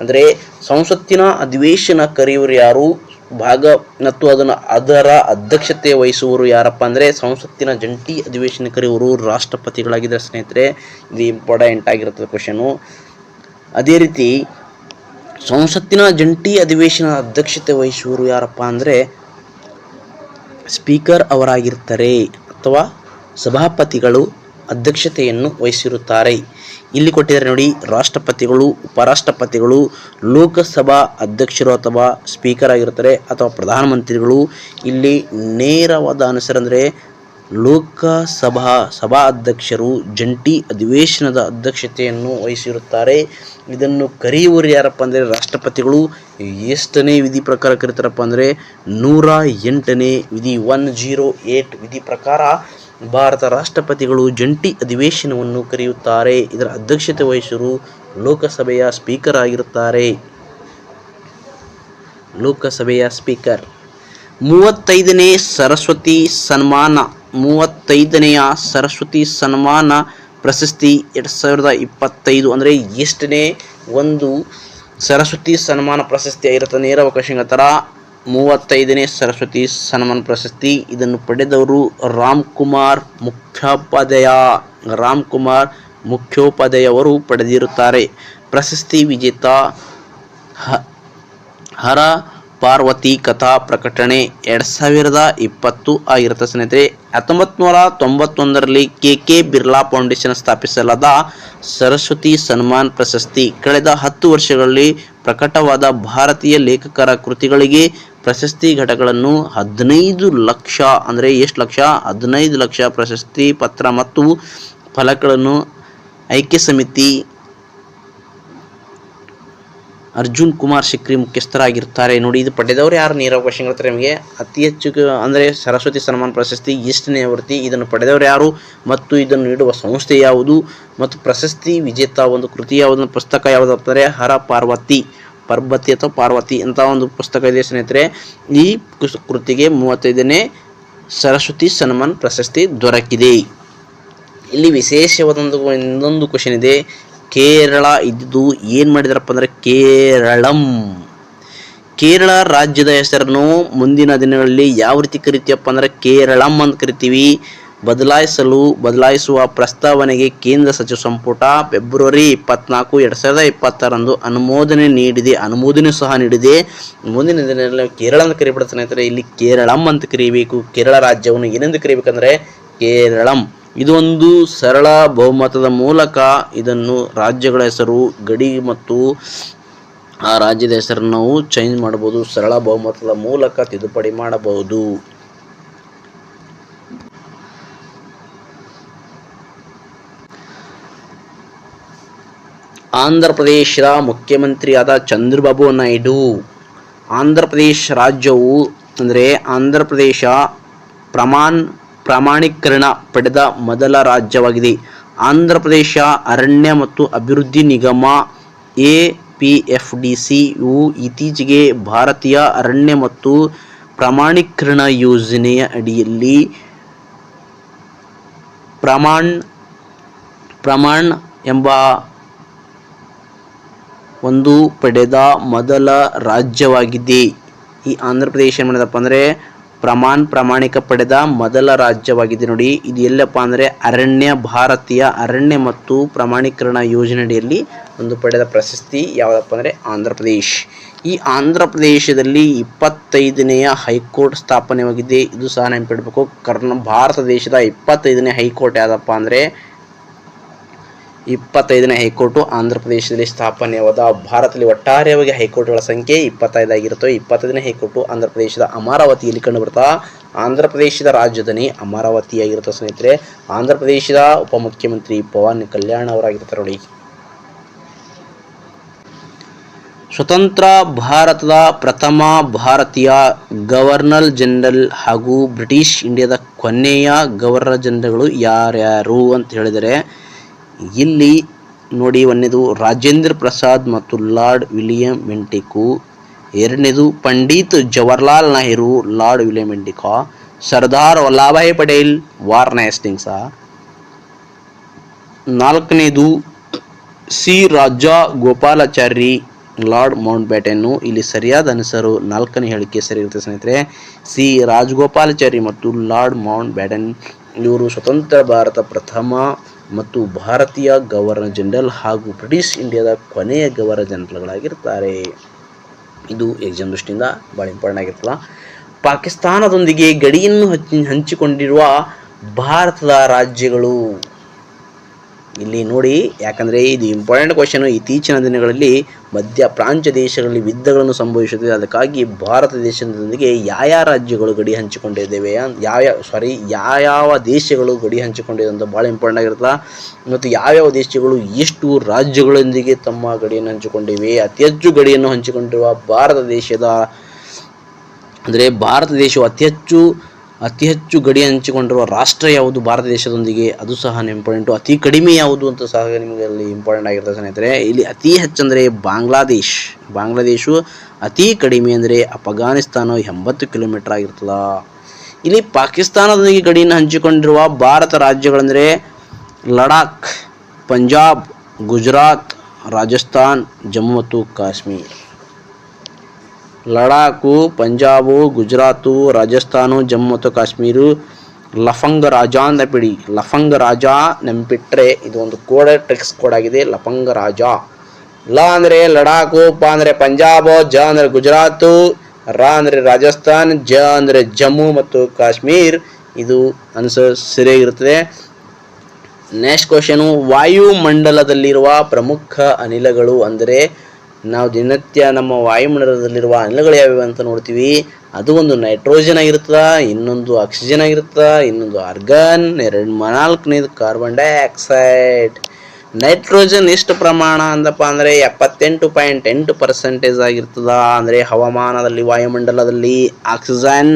ಅಂದರೆ ಸಂಸತ್ತಿನ ಅಧಿವೇಶನ ಕರೆಯುವರು ಯಾರು, ಭಾಗ ಮತ್ತು ಅದರ ಅಧ್ಯಕ್ಷತೆ ವಹಿಸುವರು ಯಾರಪ್ಪ ಅಂದರೆ ಸಂಸತ್ತಿನ ಜಂಟಿ ಅಧಿವೇಶನ ಕರೆಯುವರು ರಾಷ್ಟ್ರಪತಿಗಳಾಗಿದ್ದಾರೆ ಸ್ನೇಹಿತರೆ. ಇದು ಇಂಪಾರ್ಟೆಂಟ್ ಆಗಿರ್ತದೆ ಕ್ವಶನು. ಅದೇ ರೀತಿ ಸಂಸತ್ತಿನ ಜಂಟಿ ಅಧಿವೇಶನ ಅಧ್ಯಕ್ಷತೆ ವಹಿಸುವರು ಯಾರಪ್ಪ ಅಂದರೆ ಸ್ಪೀಕರ್ ಅವರಾಗಿರ್ತಾರೆ ಅಥವಾ ಸಭಾಪತಿಗಳು ಅಧ್ಯಕ್ಷತೆಯನ್ನು ವಹಿಸಿರುತ್ತಾರೆ. ಇಲ್ಲಿ ಕೊಟ್ಟಿದ್ದಾರೆ ನೋಡಿ, ರಾಷ್ಟ್ರಪತಿಗಳು, ಉಪರಾಷ್ಟ್ರಪತಿಗಳು, ಲೋಕಸಭಾ ಅಧ್ಯಕ್ಷರು ಅಥವಾ ಸ್ಪೀಕರ್ ಆಗಿರ್ತಾರೆ ಅಥವಾ ಪ್ರಧಾನಮಂತ್ರಿಗಳು. ಇಲ್ಲಿ ನೇರವಾದ ಆನ್ಸರ್ ಅಂದರೆ ಸಭಾ ಅಧ್ಯಕ್ಷರು ಜಂಟಿ ಅಧಿವೇಶನದ ಅಧ್ಯಕ್ಷತೆಯನ್ನು ವಹಿಸಿರುತ್ತಾರೆ. ಇದನ್ನು ಕರೆಯುವರು ಯಾರಪ್ಪ ಅಂದರೆ ರಾಷ್ಟ್ರಪತಿಗಳು. ಎಷ್ಟನೇ ವಿಧಿ ಪ್ರಕಾರ ಕರೀತಾರಪ್ಪ ಅಂದರೆ 108ನೇ ವಿಧಿ 108 ವಿಧಿ ಪ್ರಕಾರ ಭಾರತ ರಾಷ್ಟ್ರಪತಿಗಳು ಜಂಟಿ ಅಧಿವೇಶನವನ್ನು ಕರೆಯುತ್ತಾರೆ. ಇದರ ಅಧ್ಯಕ್ಷತೆ ವಹಿಸುವರು ಲೋಕಸಭೆಯ ಸ್ಪೀಕರ್ ಆಗಿರುತ್ತಾರೆ. ಲೋಕಸಭೆಯ ಸ್ಪೀಕರ್. 35ನೇ ಸರಸ್ವತಿ ಸನ್ಮಾನ 35ನೇಯ ಸರಸ್ವತಿ ಸನ್ಮಾನ ಪ್ರಶಸ್ತಿ 2025 ಅಂದರೆ ಎಷ್ಟನೇ ಒಂದು ಸರಸ್ವತಿ ಸನ್ಮಾನ ಪ್ರಶಸ್ತಿ ಆಗಿರುತ್ತೆ? ನೇರ ಅವಕಾಶ ಥರ 35ನೇ ಸರಸ್ವತಿ ಸನ್ಮಾನ ಪ್ರಶಸ್ತಿ. ಇದನ್ನು ಪಡೆದವರು ರಾಮ್ಕುಮಾರ್ ಮುಖ್ಯೋಪಾಧ್ಯಾಯ ಅವರು ಪಡೆದಿರುತ್ತಾರೆ. ಪ್ರಶಸ್ತಿ ವಿಜೇತ ಹರ ಪಾರ್ವತಿ ಕಥಾ ಪ್ರಕಟಣೆ 2020 ಆಗಿರುತ್ತೆ ಸ್ನೇಹಿತರೆ. 1991ರಲ್ಲಿ KK ಬಿರ್ಲಾ ಫೌಂಡೇಶನ್ ಸ್ಥಾಪಿಸಲಾದ ಸರಸ್ವತಿ ಸನ್ಮಾನ್ ಪ್ರಶಸ್ತಿ ಕಳೆದ 10 ವರ್ಷಗಳಲ್ಲಿ ಪ್ರಕಟವಾದ ಭಾರತೀಯ ಲೇಖಕರ ಕೃತಿಗಳಿಗೆ ಪ್ರಶಸ್ತಿ ಘಟಕಗಳನ್ನು 15 ಲಕ್ಷ ಅಂದರೆ ಎಷ್ಟು ಲಕ್ಷ? 15 ಲಕ್ಷ ಪ್ರಶಸ್ತಿ ಪತ್ರ ಮತ್ತು ಫಲಕಗಳನ್ನು ಆಯ್ಕೆ ಸಮಿತಿ ಅರ್ಜುನ್ ಕುಮಾರ್ ಸಿಕ್ರಿ ಮುಖ್ಯಸ್ಥರಾಗಿರ್ತಾರೆ. ನೋಡಿ, ಇದು ಪಡೆದವರು ಯಾರು? ನೇರ ಕ್ವಶನ್ ಇರ್ತಾರೆ ನಿಮಗೆ. ಅತಿ ಹೆಚ್ಚು ಅಂದರೆ ಸರಸ್ವತಿ ಸನ್ಮಾನ ಪ್ರಶಸ್ತಿ ಎಷ್ಟನೇ ಆವೃತ್ತಿ, ಇದನ್ನು ಪಡೆದವರು ಯಾರು ಮತ್ತು ಇದನ್ನು ನೀಡುವ ಸಂಸ್ಥೆ ಯಾವುದು ಮತ್ತು ಪ್ರಶಸ್ತಿ ವಿಜೇತ ಒಂದು ಕೃತಿ ಯಾವುದು, ಪುಸ್ತಕ ಯಾವುದಂದರೆ ಹರ ಪಾರ್ವತಿ ಅಥವಾ ಪಾರ್ವತಿ ಅಂತ ಒಂದು ಪುಸ್ತಕ ಇದೆ ಸ್ನೇಹಿತರೆ. ಈ ಕೃತಿಗೆ 35ನೇ ಸರಸ್ವತಿ ಸನ್ಮಾನ್ ಪ್ರಶಸ್ತಿ ದೊರಕಿದೆ. ಇಲ್ಲಿ ವಿಶೇಷವಾದೊಂದು ಇನ್ನೊಂದು ಕ್ವಶನ್ ಇದೆ. ಕೇರಳ ಇದ್ದು ಏನು ಮಾಡಿದಾರಪ್ಪ ಅಂದರೆ ಕೇರಳ ರಾಜ್ಯದ ಹೆಸರನ್ನು ಮುಂದಿನ ದಿನಗಳಲ್ಲಿ ಯಾವ ರೀತಿ ಕರಿತೀವಪ್ಪ ಅಂದರೆ ಕೇರಳಂ ಅಂತ ಕರಿತೀವಿ. ಬದಲಾಯಿಸುವ ಪ್ರಸ್ತಾವನೆಗೆ ಕೇಂದ್ರ ಸಚಿವ ಸಂಪುಟ ಫೆಬ್ರವರಿ 24, 2026 ಅನುಮೋದನೆ ಸಹ ನೀಡಿದೆ. ಮುಂದಿನ ದಿನಗಳಲ್ಲಿ ಕೇರಳ ಅಂತ ಕರಿಬಿಡುತ್ತೆ ಸ್ನೇಹಿತರೆ. ಇಲ್ಲಿ ಕೇರಳಂ ಅಂತ ಕರಿಬೇಕು. ಕೇರಳ ರಾಜ್ಯವನ್ನು ಏನೆಂದು ಕರಿಬೇಕಂದ್ರೆ ಕೇರಳಂ. ಇದು ಒಂದು ಸರಳ ಬಹುಮತದ ಮೂಲಕ ಇದನ್ನು ರಾಜ್ಯಗಳ ಹೆಸರು ಗಡಿ ಮತ್ತು ಆ ರಾಜ್ಯದ ಹೆಸರನ್ನು ನಾವು ಚೇಂಜ್ ಮಾಡಬಹುದು. ಸರಳ ಬಹುಮತದ ಮೂಲಕ ತಿದ್ದುಪಡಿ ಮಾಡಬಹುದು. ಆಂಧ್ರ ಪ್ರದೇಶದ ಮುಖ್ಯಮಂತ್ರಿಯಾದ ಚಂದ್ರಬಾಬು ನಾಯ್ಡು. ಆಂಧ್ರ ಪ್ರದೇಶ ರಾಜ್ಯವು ಅಂದರೆ ಆಂಧ್ರ ಪ್ರದೇಶ ಪ್ರಮಾಣೀಕರಣ ಪಡೆದ ಮೊದಲ ರಾಜ್ಯವಾಗಿದೆ. ಆಂಧ್ರ ಪ್ರದೇಶ ಅರಣ್ಯ ಮತ್ತು ಅಭಿವೃದ್ಧಿ ನಿಗಮ APFDC ಯು ಇತ್ತೀಚೆಗೆ ಭಾರತೀಯ ಅರಣ್ಯ ಮತ್ತು ಪ್ರಮಾಣೀಕರಣ ಯೋಜನೆಯ ಅಡಿಯಲ್ಲಿ ಪ್ರಮಾಣ್ ಎಂಬ ಒಂದು ಪಡೆದ ಮೊದಲ ರಾಜ್ಯವಾಗಿದೆ. ಈ ಆಂಧ್ರ ಪ್ರದೇಶ ಏನು ಮಾಡಿದಪ್ಪ ಅಂದರೆ ಪ್ರಮಾಣಿಕ ಪಡೆದ ಮೊದಲ ರಾಜ್ಯವಾಗಿದೆ ನೋಡಿ. ಇದು ಎಲ್ಲಪ್ಪ ಅಂದರೆ ಭಾರತೀಯ ಅರಣ್ಯ ಮತ್ತು ಪ್ರಮಾಣೀಕರಣ ಯೋಜನೆಯಡಿಯಲ್ಲಿ ಒಂದು ಪಡೆದ ಪ್ರಶಸ್ತಿ ಯಾವುದಪ್ಪ ಅಂದರೆ ಆಂಧ್ರ ಪ್ರದೇಶ್. ಈ ಆಂಧ್ರ ಪ್ರದೇಶದಲ್ಲಿ 25ನೇ ಹೈಕೋರ್ಟ್ ಸ್ಥಾಪನೆಯಾಗಿದೆ. ಇದು ಸಹ ನೆನಪಿಡಬೇಕು. ಭಾರತ ದೇಶದ 25ನೇ ಹೈಕೋರ್ಟ್ ಯಾವುದಪ್ಪ ಅಂದರೆ 25ನೇ ಹೈಕೋರ್ಟು ಆಂಧ್ರ ಪ್ರದೇಶದಲ್ಲಿ ಸ್ಥಾಪನೆಯಾದ. ಭಾರತದಲ್ಲಿ ಒಟ್ಟಾರೆಯಾಗಿ ಹೈಕೋರ್ಟ್ಗಳ ಸಂಖ್ಯೆ 25 ಆಗಿರುತ್ತವೆ. 25ನೇ ಹೈಕೋರ್ಟು ಆಂಧ್ರ ಪ್ರದೇಶದ ಅಮರಾವತಿಯಲ್ಲಿ ಕಂಡುಬರ್ತಾ. ಆಂಧ್ರ ಪ್ರದೇಶದ ರಾಜಧಾನಿ ಅಮರಾವತಿಯಾಗಿರುತ್ತೆ ಸ್ನೇಹಿತರೆ. ಆಂಧ್ರ ಪ್ರದೇಶದ ಉಪಮುಖ್ಯಮಂತ್ರಿ ಪವನ್ ಕಲ್ಯಾಣ್ ಅವರಾಗಿರ್ತಾರೆ ನೋಡಿ. ಸ್ವತಂತ್ರ ಭಾರತದ ಪ್ರಥಮ ಭಾರತೀಯ ಗವರ್ನರ್ ಜನರಲ್ ಹಾಗೂ ಬ್ರಿಟಿಷ್ ಇಂಡಿಯಾದ ಕೊನೆಯ ಗವರ್ನರ್ ಜನರಲ್ಗಳು ಯಾರ್ಯಾರು ಅಂತ ಹೇಳಿದರೆ ಇಲ್ಲಿ ನೋಡಿ. ಒಂದನೇದು ರಾಜೇಂದ್ರ ಪ್ರಸಾದ್ ಮತ್ತು ಲಾರ್ಡ್ ವಿಲಿಯಂ ಬೆಂಟಿಕ್. ಎರಡನೇದು Pandit Jawaharlal Nehru, Lord William Bentinck. Sardar Vallabhbhai Patel, Warren Hastings. ನಾಲ್ಕನೇದು C Rajagopalachari, Lord Mountbatten. ಇಲ್ಲಿ ಸರಿಯಾದ ಅನುಸಾರ ನಾಲ್ಕನೇ ಹೇಳಿಕೆ ಸರಿ ಇರುತ್ತೆ ಸ್ನೇಹಿತರೆ. ಸಿ ರಾಜಗೋಪಾಲಾಚಾರಿ ಮತ್ತು ಲಾರ್ಡ್ ಮೌಂಟ್ ಬ್ಯಾಟನ್ ಇವರು ಸ್ವತಂತ್ರ ಭಾರತ ಪ್ರಥಮ ಮತ್ತು ಭಾರತೀಯ ಗವರ್ನರ್ ಜನರಲ್ ಹಾಗೂ ಬ್ರಿಟಿಷ್ ಇಂಡಿಯಾದ ಕೊನೆಯ ಗವರ್ನರ್ ಜನರಲ್ಗಳಾಗಿರ್ತಾರೆ. ಇದು ಎಕ್ಸಾಮ್ ದೃಷ್ಟಿಯಿಂದ ಭಾಳ ಇಂಪಾರ್ಟೆಂಟ್ ಆಗಿರ್ತಲ್ಲ. ಪಾಕಿಸ್ತಾನದೊಂದಿಗೆ ಗಡಿಯನ್ನು ಹಂಚಿಕೊಂಡಿರುವ ಭಾರತದ ರಾಜ್ಯಗಳು ಇಲ್ಲಿ ನೋಡಿ. ಯಾಕಂದರೆ ಇದು ಇಂಪಾರ್ಟೆಂಟ್ ಕ್ವಶನ್. ಇತ್ತೀಚಿನ ದಿನಗಳಲ್ಲಿ ಮಧ್ಯ ಪ್ರಾಚ್ಯ ದೇಶಗಳಲ್ಲಿ ಯುದ್ಧಗಳನ್ನು ಸಂಭವಿಸುತ್ತದೆ. ಅದಕ್ಕಾಗಿ ಭಾರತ ದೇಶದೊಂದಿಗೆ ಯಾವ ರಾಜ್ಯಗಳು ಗಡಿ ಹಂಚಿಕೊಂಡಿದ್ದೇವೆ, ಯಾವ ದೇಶಗಳು ಗಡಿ ಹಂಚಿಕೊಂಡಿವೆ ಅಂತ ಭಾಳ ಇಂಪಾರ್ಟೆಂಟ್ ಆಗಿರುತ್ತಲ್ಲ. ಮತ್ತು ಯಾವ್ಯಾವ ದೇಶಗಳು ಎಷ್ಟು ರಾಜ್ಯಗಳೊಂದಿಗೆ ತಮ್ಮ ಗಡಿಯನ್ನು ಹಂಚಿಕೊಂಡಿವೆ. ಅತಿ ಹೆಚ್ಚು ಗಡಿಯನ್ನು ಹಂಚಿಕೊಂಡಿರುವ ಭಾರತ ದೇಶವು ಅತಿ ಹೆಚ್ಚು ಗಡಿ ಹಂಚಿಕೊಂಡಿರುವ ರಾಷ್ಟ್ರ ಯಾವುದು ಭಾರತ ದೇಶದೊಂದಿಗೆ, ಅದು ಸಹ ಇಂಪಾರ್ಟೆಂಟು. ಅತಿ ಕಡಿಮೆ ಯಾವುದು ಅಂತ ಸಹ ನಿಮಗೆ ಅಲ್ಲಿ ಇಂಪಾರ್ಟೆಂಟ್ ಆಗಿರ್ತದೆ ಸ್ನೇಹಿತರೆ. ಇಲ್ಲಿ ಅತಿ ಹೆಚ್ಚಂದರೆ ಬಾಂಗ್ಲಾದೇಶು ಅತಿ ಕಡಿಮೆ ಅಂದರೆ ಅಫ್ಘಾನಿಸ್ತಾನ 80 ಕಿಲೋಮೀಟರ್ ಆಗಿರ್ತದ. ಇಲ್ಲಿ ಪಾಕಿಸ್ತಾನದೊಂದಿಗೆ ಗಡಿಯನ್ನು ಹಂಚಿಕೊಂಡಿರುವ ಭಾರತ ರಾಜ್ಯಗಳೆಂದರೆ ಲಡಾಖ್, ಪಂಜಾಬ್, ಗುಜರಾತ್, ರಾಜಸ್ಥಾನ್, ಜಮ್ಮು ಮತ್ತು ಕಾಶ್ಮೀರ್. ಲಡಾಖು, ಪಂಜಾಬು, ಗುಜರಾತು, ರಾಜಸ್ಥಾನ, ಜಮ್ಮು ಮತ್ತು ಕಾಶ್ಮೀರ. ಲಫಂಗ ರಾಜ ಅಂತ ಬಿಡಿ. ಲಫಂಗ ರಾಜ ನೆನಪಿಟ್ರೆ ಇದು ಒಂದು ಟ್ರಿಕ್ಸ್ ಕೋಡ್ ಆಗಿದೆ. ಲಫಂಗ ರಾಜ. ಲ ಅಂದರೆ ಲಡಾಖು, ಪ ಅಂದರೆ ಪಂಜಾಬ್, ಜ ಅಂದರೆ ಗುಜರಾತು, ರ ಅಂದರೆ ರಾಜಸ್ಥಾನ್, ಜ ಅಂದರೆ ಜಮ್ಮು ಮತ್ತು ಕಾಶ್ಮೀರ್. ಇದು ಆನ್ಸರ್ ಸರಿಯಾಗಿರುತ್ತದೆ. ನೆಕ್ಸ್ಟ್ ಕ್ವಶನು, ವಾಯುಮಂಡಲದಲ್ಲಿರುವ ಪ್ರಮುಖ ಅನಿಲಗಳು ಅಂದರೆ ನಾವು ದಿನನಿತ್ಯ ನಮ್ಮ ವಾಯುಮಂಡಲದಲ್ಲಿರುವ ಅನಿಲಗಳು ಯಾವ್ಯಾವ ಅಂತ ನೋಡ್ತೀವಿ. ಅದು ಒಂದು ನೈಟ್ರೋಜನ್ ಆಗಿರ್ತದ, ಇನ್ನೊಂದು ಆಕ್ಸಿಜನ್ ಆಗಿರ್ತದ, ಇನ್ನೊಂದು ಆರ್ಗನ್, ನಾಲ್ಕನೇದು ಕಾರ್ಬನ್ ಡೈಆಕ್ಸೈಡ್. ನೈಟ್ರೋಜನ್ ಎಷ್ಟು ಪ್ರಮಾಣ ಅಂದಪ್ಪ ಅಂದರೆ 78.8% ಆಗಿರ್ತದ ಅಂದರೆ ಹವಾಮಾನದಲ್ಲಿ ವಾಯುಮಂಡಲದಲ್ಲಿ. ಆಕ್ಸಿಜನ್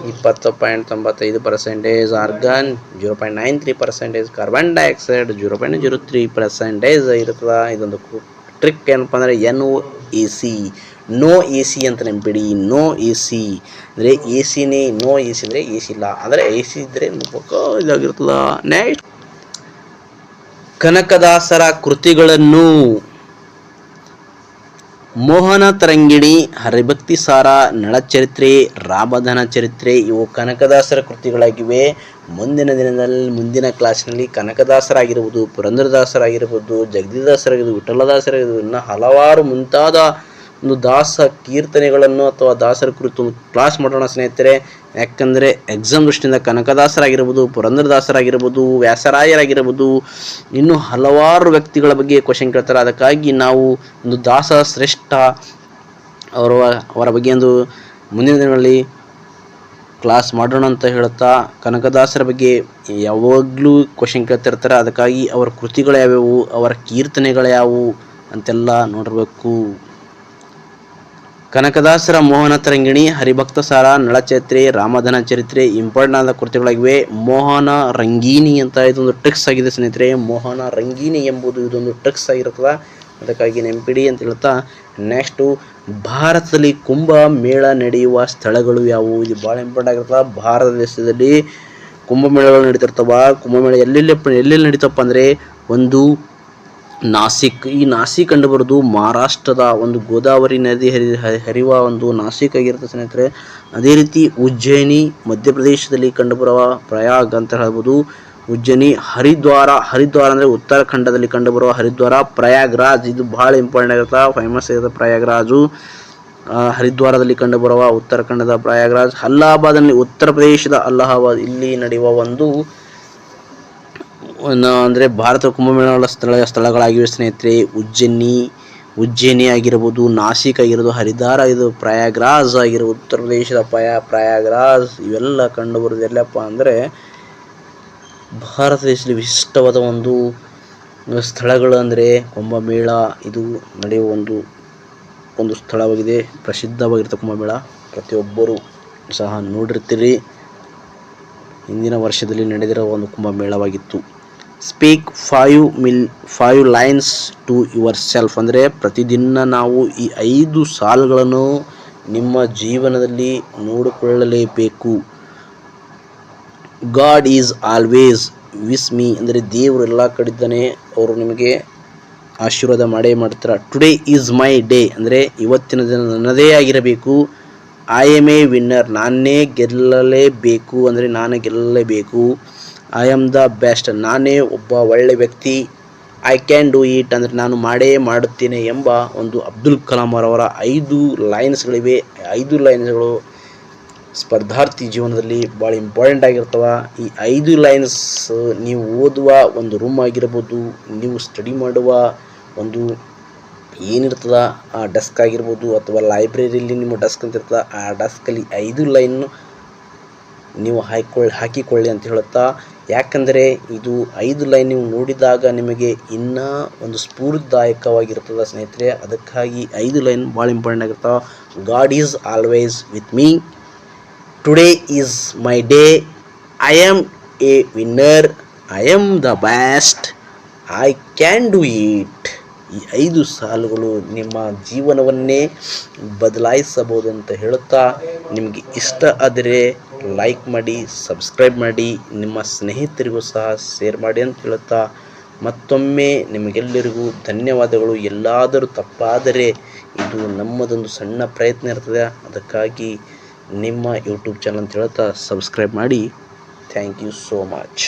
20.95%, ಆರ್ಗನ್ 0.93%, ಕಾರ್ಬನ್ ಡೈಆಕ್ಸೈಡ್ 0.03% ಇರ್ತದ. ಇದೊಂದು ಟ್ರಿಕ್ ಏನಪ್ಪ ಅಂದರೆ NOAC, ನೋ ಎ ಸಿ ಅಂತ ನೆನಪಿಡಿ. ನೋ ಎ ಸಿ ಅಂದರೆ ಎ ಸಿನೇ, ನೋ ಎ ಸಿ ಅಂದರೆ ಎ ಸಿ ಇಲ್ಲ, ಆದರೆ ಎ ಸಿ ಇದ್ದರೆ ಇದಾಗಿರ್ತದ. ನೆಕ್ಸ್ಟ್, ಕನಕದಾಸರ ಕೃತಿಗಳನ್ನು ಮೋಹನ ತರಂಗಿಣಿ, ಹರಿಭಕ್ತಿ ಸಾರ, ನಳಚರಿತ್ರೆ, ರಾಮಧನ ಚರಿತ್ರೆ ಇವು ಕನಕದಾಸರ ಕೃತಿಗಳಾಗಿವೆ. ಮುಂದಿನ ಕ್ಲಾಸ್ನಲ್ಲಿ ಕನಕದಾಸರಾಗಿರ್ಬೋದು, ಪುರಂದರದಾಸರಾಗಿರ್ಬೋದು, ಜಗದೀಶದಾಸರಾಗಿರ್ಬೋದು, ವಿಠಲದಾಸರಾಗಿರ್ಬೋದು, ಇನ್ನು ಹಲವಾರು ಮುಂತಾದ ಒಂದು ದಾಸ ಕೀರ್ತನೆಗಳನ್ನು ಅಥವಾ ದಾಸರ ಕುರಿತು ಒಂದು ಕ್ಲಾಸ್ ಮಾಡೋಣ ಸ್ನೇಹಿತರೆ. ಯಾಕಂದರೆ ಎಕ್ಸಾಮ್ ದೃಷ್ಟಿಯಿಂದ ಕನಕದಾಸರಾಗಿರ್ಬೋದು, ಪುರಂದರದಾಸರಾಗಿರ್ಬೋದು, ವ್ಯಾಸರಾಯರಾಗಿರ್ಬೋದು, ಇನ್ನೂ ಹಲವಾರು ವ್ಯಕ್ತಿಗಳ ಬಗ್ಗೆ ಕ್ವಶನ್ ಕೇಳ್ತಾರೆ. ಅದಕ್ಕಾಗಿ ನಾವು ಒಂದು ದಾಸ ಶ್ರೇಷ್ಠ ಅವರ ಬಗ್ಗೆ ಒಂದು ಮುಂದಿನ ದಿನಗಳಲ್ಲಿ ಕ್ಲಾಸ್ ಮಾಡೋಣ ಅಂತ ಹೇಳುತ್ತಾ, ಕನಕದಾಸರ ಬಗ್ಗೆ ಯಾವಾಗಲೂ ಕ್ವಶನ್ ಕೇಳ್ತಿರ್ತಾರೆ. ಅದಕ್ಕಾಗಿ ಅವರ ಕೃತಿಗಳು ಯಾವ್ಯಾವು, ಅವರ ಕೀರ್ತನೆಗಳು ಯಾವುವು ಅಂತೆಲ್ಲ ನೋಡಿರಬೇಕು. ಕನಕದಾಸರ ಮೋಹನ ತರಂಗಿಣಿ, ಹರಿಭಕ್ತ ಸಾರ, ನಳಚರಿತ್ರೆ, ರಾಮಧನ ಚರಿತ್ರೆ ಇಂಪಾರ್ಟೆಂಟ್ ಆದ ಕೃತಿಗಳಾಗಿವೆ. ಮೋಹನ ರಂಗೀನಿ ಅಂತ ಇದೊಂದು ಟ್ರಿಕ್ಸ್ ಆಗಿದೆ ಸ್ನೇಹಿತರೆ. ಮೋಹನ ರಂಗೀನಿ ಎಂಬುದು ಇದೊಂದು ಟ್ರಿಕ್ಸ್ ಆಗಿರ್ತದೆ, ಅದಕ್ಕಾಗಿ ನೆನಪಿಡಿ ಅಂತ ಹೇಳ್ತಾ, ನೆಕ್ಸ್ಟು ಭಾರತದಲ್ಲಿ ಕುಂಭ ಮೇಳ ನಡೆಯುವ ಸ್ಥಳಗಳು ಯಾವುವು? ಇದು ಭಾಳ ಇಂಪಾರ್ಟೆಂಟ್ ಆಗಿರ್ತದೆ. ಭಾರತ ದೇಶದಲ್ಲಿ ಕುಂಭಮೇಳಗಳು ನಡೀತಿರ್ತಾವ. ಕುಂಭಮೇಳ ಎಲ್ಲೆಲ್ಲಿ ನಡೀತಪ್ಪ ಅಂದರೆ, ಒಂದು ನಾಸಿಕ್. ಈ ನಾಸಿಕ್ ಕಂಡು ಬರೋದು ಮಹಾರಾಷ್ಟ್ರದ ಒಂದು ಗೋದಾವರಿ ನದಿ ಹರಿಯುವ ಒಂದು ನಾಸಿಕ್ ಆಗಿರುತ್ತೆ ಸ್ನೇಹಿತರೆ. ಅದೇ ರೀತಿ ಉಜ್ಜಯಿನಿ ಮಧ್ಯಪ್ರದೇಶದಲ್ಲಿ ಕಂಡುಬರುವ ಪ್ರಯಾಗ್ ಅಂತ ಹೇಳ್ಬೋದು. ಉಜ್ಜಯಿನಿ, ಹರಿದ್ವಾರ ಅಂದರೆ ಉತ್ತರಾಖಂಡದಲ್ಲಿ ಕಂಡುಬರುವ ಹರಿದ್ವಾರ. ಪ್ರಯಾಗ್ರಾಜ್ ಇದು ಭಾಳ ಇಂಪಾರ್ಟೆಂಟ್ ಆಗಿರುತ್ತೆ, ಫೇಮಸ್ ಆಗಿರುತ್ತೆ ಪ್ರಯಾಗ್ರಾಜು. ಹರಿದ್ವಾರದಲ್ಲಿ ಕಂಡುಬರುವ ಉತ್ತರಾಖಂಡದ ಪ್ರಯಾಗ್ರಾಜ್. ಅಲಹಾಬಾದ್ನಲ್ಲಿ ಉತ್ತರ ಪ್ರದೇಶದ ಅಲಹಾಬಾದ್ ಇಲ್ಲಿ ನಡೆಯುವ ಒಂದು ಅಂದರೆ ಭಾರತ ಕುಂಭಮೇಳಗಳ ಸ್ಥಳಗಳಾಗಿವೆ ಸ್ನೇಹಿತರೆ. ಉಜ್ಜಯಿನಿ ಆಗಿರ್ಬೋದು, ನಾಸಿಕ್ ಆಗಿರ್ಬೋದು, ಹರಿದ್ವಾರ ಇದು ಪ್ರಯಾಗ್ರಾಜ್ ಆಗಿರ್ಬೋದು, ಉತ್ತರ ಪ್ರದೇಶದ ಪ್ರಯಾಗ್ರಾಜ್ ಇವೆಲ್ಲ ಕಂಡುಬರೋದು ಎಲ್ಲಪ್ಪ ಅಂದರೆ ಭಾರತ ದೇಶದಲ್ಲಿ ವಿಶಿಷ್ಟವಾದ ಒಂದು ಸ್ಥಳಗಳು. ಅಂದರೆ ಕುಂಭಮೇಳ ಇದು ನಡೆಯುವ ಒಂದು ಸ್ಥಳವಾಗಿದೆ, ಪ್ರಸಿದ್ಧವಾಗಿರುತ್ತೆ ಕುಂಭಮೇಳ. ಪ್ರತಿಯೊಬ್ಬರು ಸಹ ನೋಡಿರ್ತೀರಿ. ಹಿಂದಿನ ವರ್ಷದಲ್ಲಿ ನಡೆದಿರುವ ಒಂದು ಕುಂಭಮೇಳವಾಗಿತ್ತು. Speak 5 lines to yourself ಅಂದರೆ ಪ್ರತಿದಿನ ನಾವು ಈ 5 ಸಾಲುಗಳನ್ನು ನಿಮ್ಮ ಜೀವನದಲ್ಲಿ ನೋಡಿಕೊಳ್ಳಲೇಬೇಕು. God is always with me ಅಂದರೆ ದೇವರು ಎಲ್ಲ ಕಡಿದ್ದಾನೆ, ಅವರು ನಿಮಗೆ ಆಶೀರ್ವಾದ ಮಾಡೇ ಮಾಡ್ತಾರೆ. ಟುಡೇ ಈಸ್ ಮೈ ಡೇ ಅಂದರೆ ಇವತ್ತಿನ ದಿನ ನನ್ನದೇ ಆಗಿರಬೇಕು. ಐ ಆಮ್ ಎ ವಿನ್ನರ್ ನಾನೇ ಗೆಲ್ಲಲೇಬೇಕು ಅಂದರೆ ನಾನೇ ಗೆಲ್ಲಲೇಬೇಕು. ಐ ಆಮ್ ದ ಬೆಸ್ಟ್ ನಾನೇ ಒಬ್ಬ ಒಳ್ಳೆ ವ್ಯಕ್ತಿ. ಐ ಕ್ಯಾನ್ ಡೂ ಇಟ್ ಅಂದರೆ ನಾನು ಮಾಡೇ ಮಾಡುತ್ತೇನೆ ಎಂಬ ಒಂದು ಅಬ್ದುಲ್ ಕಲಾಂ ಅವರ 5 ಲೈನ್ಸ್ಗಳಿವೆ. 5 ಲೈನ್ಸ್ಗಳು ಸ್ಪರ್ಧಾರ್ಥಿ ಜೀವನದಲ್ಲಿ ಭಾಳ ಇಂಪಾರ್ಟೆಂಟ್ ಆಗಿರ್ತವೆ. ಈ 5 ಲೈನ್ಸ್ ನೀವು ಓದುವ ಒಂದು ರೂಮ್ ಆಗಿರ್ಬೋದು, ನೀವು ಸ್ಟಡಿ ಮಾಡುವ ಒಂದು ಏನಿರ್ತದ ಆ ಡೆಸ್ಕ್ ಆಗಿರ್ಬೋದು, ಅಥವಾ ಲೈಬ್ರರಿಯಲ್ಲಿ ನಿಮ್ಮ ಡೆಸ್ಕ್ ಅಂತ ಇರ್ತದೆ, ಆ ಡೆಸ್ಕಲ್ಲಿ 5 ಲೈನ್ ನೀವು ಹಾಕಿಕೊಳ್ಳಿ ಅಂತ ಹೇಳುತ್ತಾ. ಯಾಕಂದರೆ ಇದು 5 ಲೈನ್ ನೀವು ನೋಡಿದಾಗ ನಿಮಗೆ ಇನ್ನೂ ಒಂದು ಸ್ಫೂರ್ತಿದಾಯಕವಾಗಿರ್ತದೆ ಸ್ನೇಹಿತರೆ. ಅದಕ್ಕಾಗಿ 5 ಲೈನ್ ಭಾಳ ಇಂಪಾರ್ಟೆಂಟ್ ಆಗಿರ್ತಾವೆ. God is always with me. Today is my day. I am a winner. I am the best. I can do it. ಈ 5 ಸಾಲುಗಳು ನಿಮ್ಮ ಜೀವನವನ್ನೇ ಬದಲಾಯಿಸಬಹುದು ಅಂತ ಹೇಳುತ್ತಾ, ನಿಮಗೆ ಇಷ್ಟ ಆದರೆ ಲೈಕ್ ಮಾಡಿ, ಸಬ್ಸ್ಕ್ರೈಬ್ ಮಾಡಿ, ನಿಮ್ಮ ಸ್ನೇಹಿತರಿಗೂ ಸಹ ಶೇರ್ ಮಾಡಿ ಅಂತ ಹೇಳುತ್ತಾ, ಮತ್ತೊಮ್ಮೆ ನಿಮಗೆಲ್ಲರಿಗೂ ಧನ್ಯವಾದಗಳು. ಎಲ್ಲಾದರೂ ತಪ್ಪಾದರೆ ಇದು ನಮ್ಮದೊಂದು ಸಣ್ಣ ಪ್ರಯತ್ನ ಇರ್ತದೆ, ಅದಕ್ಕಾಗಿ ನಿಮ್ಮ ಯೂಟ್ಯೂಬ್ ಚಾನಲ್ ಅಂತ ಹೇಳ್ತಾ ಸಬ್ಸ್ಕ್ರೈಬ್ ಮಾಡಿ. Thank you so much.